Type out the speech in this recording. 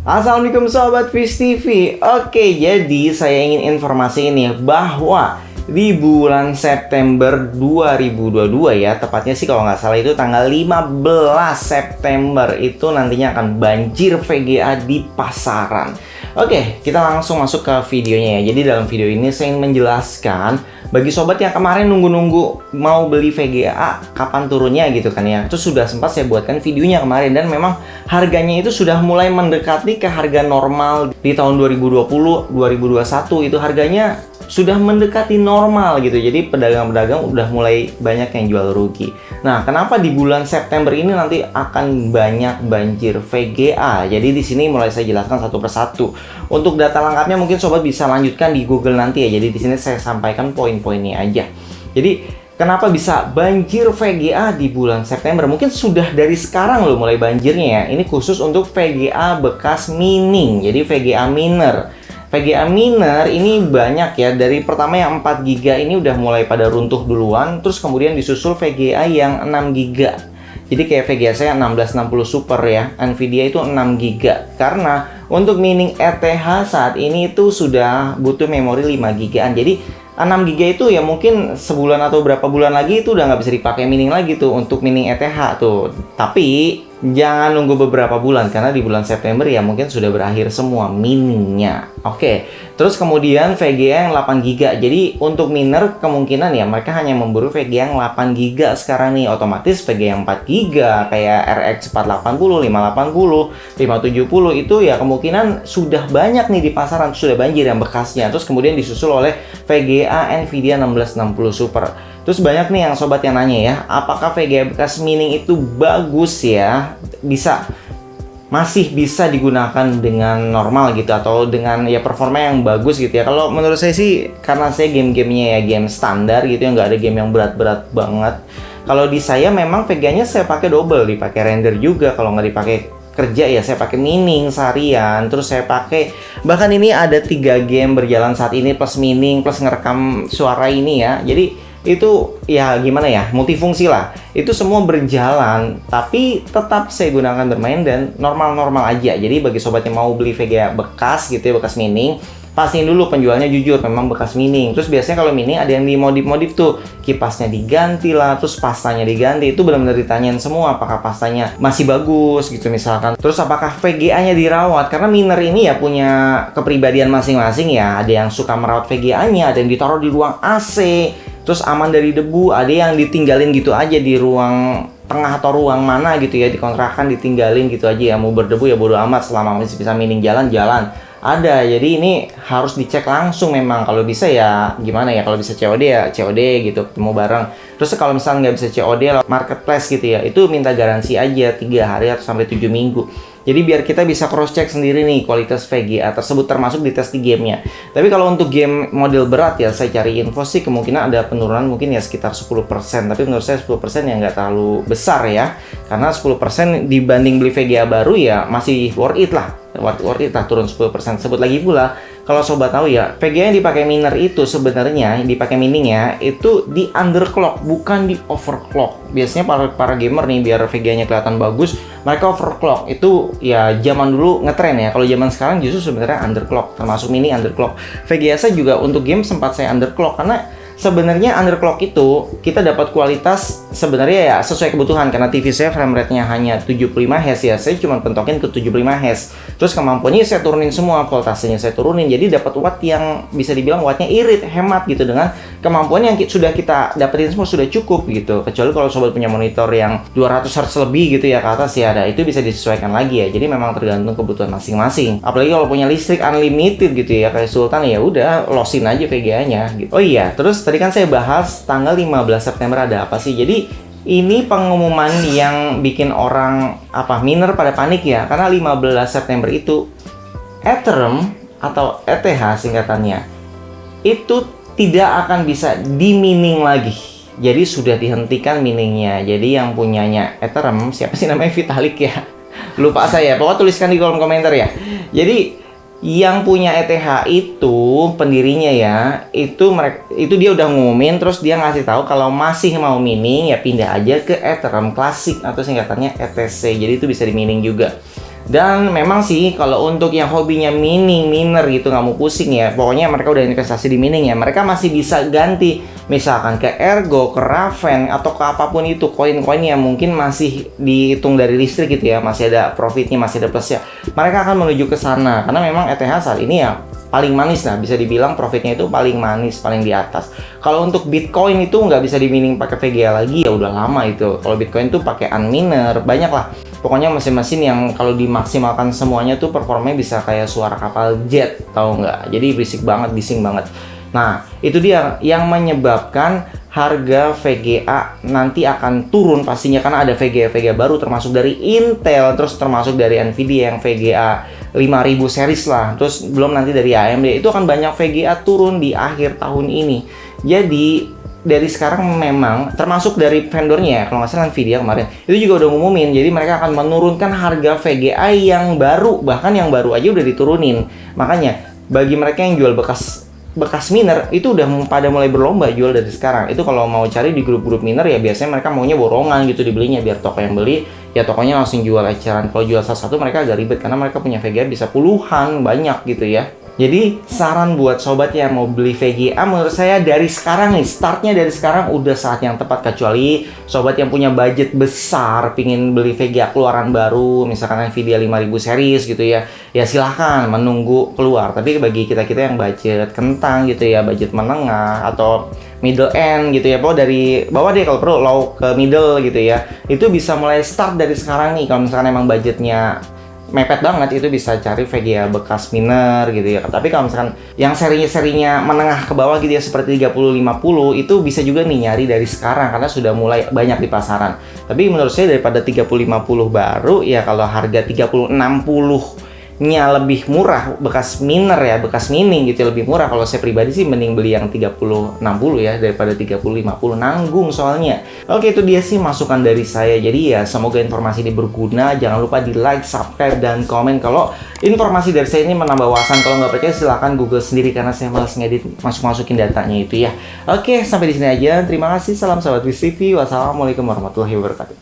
Assalamualaikum Sobat Fish TV. Oke, jadi saya ingin informasi ini bahwa di bulan September 2022 ya, tepatnya sih kalau nggak salah itu tanggal 15 September itu nantinya akan banjir VGA di pasaran. Oke, kita langsung masuk ke videonya ya. Jadi dalam video ini saya ingin menjelaskan bagi sobat yang kemarin nunggu-nunggu mau beli VGA kapan turunnya gitu kan ya. Itu sudah sempat saya buatkan videonya kemarin dan memang harganya itu sudah mulai mendekati ke harga normal di tahun 2020, 2021 itu harganya sudah mendekati normal gitu. Jadi pedagang-pedagang udah mulai banyak yang jual rugi. Nah, kenapa di bulan September ini nanti akan banyak banjir VGA? Jadi di sini mulai saya jelaskan satu persatu. Untuk data lengkapnya mungkin sobat bisa lanjutkan di Google nanti ya. Jadi di sini saya sampaikan poin-poinnya aja. Jadi kenapa bisa banjir VGA di bulan September? Mungkin sudah dari sekarang loh mulai banjirnya ya. Ini khusus untuk VGA bekas mining. Jadi VGA miner. VGA miner ini banyak ya, dari pertama yang 4 GB ini udah mulai pada runtuh duluan, terus kemudian disusul VGA yang 6 GB. Jadi kayak VGA saya 1660 Super ya, Nvidia itu 6 GB. Karena untuk mining ETH saat ini itu sudah butuh memori 5 GB-an. Jadi 6 GB itu ya mungkin sebulan atau berapa bulan lagi itu udah nggak bisa dipakai mining lagi tuh untuk mining ETH tuh. Tapi jangan nunggu beberapa bulan karena di bulan September ya mungkin sudah berakhir semua miningnya. Oke, terus kemudian VGA yang 8 GB. Jadi untuk miner kemungkinan ya mereka hanya memburu VGA yang 8 GB sekarang nih. Otomatis VGA yang 4 GB kayak RX 480, 580, 570 itu ya kemungkinan sudah banyak nih di pasaran, sudah banjir yang bekasnya. Terus kemudian disusul oleh VGA Nvidia 1660 Super. Terus banyak nih yang sobat yang nanya ya, apakah VGA bekas mining itu bagus ya? Masih bisa digunakan dengan normal gitu atau dengan ya performa yang bagus gitu ya. Kalau menurut saya sih karena saya game-gamenya ya game standar gitu ya, nggak ada game yang berat-berat banget. Kalau di saya memang VGA-nya saya pakai double, dipakai render juga. Kalau nggak dipakai kerja ya saya pakai mining seharian, terus saya pakai bahkan ini ada 3 game berjalan saat ini plus mining plus ngerekam suara ini ya. Jadi itu ya gimana ya, multifungsi lah. Itu semua berjalan, tapi tetap saya gunakan bermain dan normal-normal aja. Jadi bagi sobat yang mau beli VGA bekas gitu ya, bekas mining, pastiin dulu penjualnya jujur memang bekas mining. Terus biasanya kalau mining ada yang dimodif-modif tuh, kipasnya diganti lah, terus pastanya diganti. Itu benar-benar ditanyain semua apakah pastanya masih bagus gitu misalkan. Terus apakah VGA-nya dirawat? Karena miner ini ya punya kepribadian masing-masing ya. Ada yang suka merawat VGA-nya, ada yang ditaruh di ruang AC, terus aman dari debu, ada yang ditinggalin gitu aja di ruang tengah atau ruang mana gitu ya, dikontrakan ditinggalin gitu aja ya, mau berdebu ya bodo amat selama masih bisa mining jalan. Ada, jadi ini harus dicek langsung memang. Kalau bisa ya gimana ya, kalau bisa COD ya COD gitu, ketemu bareng. Terus kalau misalnya nggak bisa COD marketplace gitu ya, itu minta garansi aja 3 hari atau sampai 7 minggu. Jadi biar kita bisa cross check sendiri nih kualitas VGA tersebut termasuk di tes di gamenya. Tapi kalau untuk game model berat ya saya cari info sih kemungkinan ada penurunan mungkin ya sekitar 10%. Tapi menurut saya 10% ya nggak terlalu besar ya. Karena 10% dibanding beli VGA baru ya masih worth it lah. Worth it lah turun 10%. Sebut lagi pula kalau sobat tahu ya, VGA yang dipakai miner itu sebenarnya yang dipakai miningnya itu di underclock bukan di overclock. Biasanya para gamer nih biar VGA-nya kelihatan bagus, mereka overclock. Itu ya zaman dulu ngetren ya. Kalau zaman sekarang justru sebenarnya underclock, termasuk mini underclock. VGA saya juga untuk game sempat saya underclock karena sebenarnya underclock itu kita dapat kualitas sebenarnya ya sesuai kebutuhan. Karena TV saya frame rate-nya hanya 75 Hz ya, saya cuma pentokin ke 75 Hz. Terus kemampuannya saya turunin semua, voltasenya saya turunin, jadi dapat watt yang bisa dibilang wattnya irit, hemat gitu dengan kemampuan yang sudah kita dapetin semua sudah cukup gitu. Kecuali kalau sobat punya monitor yang 200 Hz lebih gitu ya ke atas ya, ada itu bisa disesuaikan lagi ya. Jadi memang tergantung kebutuhan masing-masing. Apalagi kalau punya listrik unlimited gitu ya kayak Sultan ya udah losin aja VGA-nya gitu. Oh iya, terus tadi kan saya bahas tanggal 15 September ada apa sih. Jadi ini pengumuman yang bikin orang miner pada panik ya. Karena 15 September itu Ethereum atau ETH singkatannya itu tidak akan bisa di-mining lagi. Jadi sudah dihentikan miningnya. Jadi yang punyanya Ethereum, siapa sih namanya, Vitalik ya? Lupa saya, pokoknya tuliskan di kolom komentar ya. Jadi yang punya ETH itu pendirinya ya, itu dia udah ngumumin, terus dia ngasih tahu kalau masih mau mining ya pindah aja ke Ethereum Classic atau singkatannya ETC. Jadi itu bisa di mining juga. Dan memang sih kalau untuk yang hobinya mining, miner gitu nggak mau pusing ya, pokoknya mereka udah investasi di mining ya, mereka masih bisa ganti misalkan ke Ergo, ke Raven, atau ke apapun itu koin-koin yang mungkin masih dihitung dari listrik gitu ya, masih ada profitnya, masih ada plusnya. Mereka akan menuju ke sana karena memang ETH saat ini ya paling manis lah, bisa dibilang profitnya itu paling manis, paling di atas. Kalau untuk Bitcoin itu nggak bisa di mining pakai VGA lagi ya, udah lama itu. Kalau Bitcoin tuh pakai unminer, banyak lah. Pokoknya mesin-mesin yang kalau dimaksimalkan semuanya tuh performanya bisa kayak suara kapal jet, tahu nggak? Jadi berisik banget, bising banget. Nah, itu dia yang menyebabkan harga VGA nanti akan turun pastinya karena ada VGA baru termasuk dari Intel, terus termasuk dari Nvidia yang VGA 5000 series lah, terus belum nanti dari AMD. Itu akan banyak VGA turun di akhir tahun ini. Jadi dari sekarang memang termasuk dari vendornya ya, kalau nggak salah Nvidia kemarin itu juga udah ngumumin, jadi mereka akan menurunkan harga VGA yang baru, bahkan yang baru aja udah diturunin. Makanya bagi mereka yang jual bekas miner itu udah pada mulai berlomba jual dari sekarang. Itu kalau mau cari di grup-grup miner ya biasanya mereka maunya borongan gitu dibelinya, biar toko yang beli ya tokonya langsung jual eceran. Kalau jual satu-satu mereka agak ribet karena mereka punya VGA bisa puluhan, banyak gitu ya. Jadi saran buat sobat yang mau beli VGA menurut saya dari sekarang nih, startnya dari sekarang udah saat yang tepat. Kecuali sobat yang punya budget besar pingin beli VGA keluaran baru, misalkan Nvidia 5000 series gitu ya, ya silahkan menunggu keluar. Tapi bagi kita-kita yang budget kentang gitu ya, budget menengah atau middle end gitu ya, pokoknya dari bawah deh kalau perlu low ke middle gitu ya, itu bisa mulai start dari sekarang nih. Kalau misalkan emang budgetnya mepet banget, itu bisa cari VGA bekas miner gitu ya. Tapi kalau misalkan yang serinya menengah ke bawah gitu ya, seperti 3050, itu bisa juga nih nyari dari sekarang karena sudah mulai banyak di pasaran. Tapi menurut saya daripada 3050 baru ya, kalau harga 3060-nya lebih murah, bekas miner ya, bekas mining gitu ya, lebih murah. Kalau saya pribadi sih mending beli yang 3060 ya daripada 3050, nanggung soalnya. Oke, itu dia sih masukan dari saya. Jadi ya semoga informasi ini berguna. Jangan lupa di like, subscribe, dan komen kalau informasi dari saya ini menambah wawasan. Kalau nggak percaya silahkan Google sendiri karena saya malas ngedit masukin datanya itu ya. Oke, sampai di sini aja. Terima kasih. Salam sahabat WIS TV. Wassalamualaikum warahmatullahi wabarakatuh.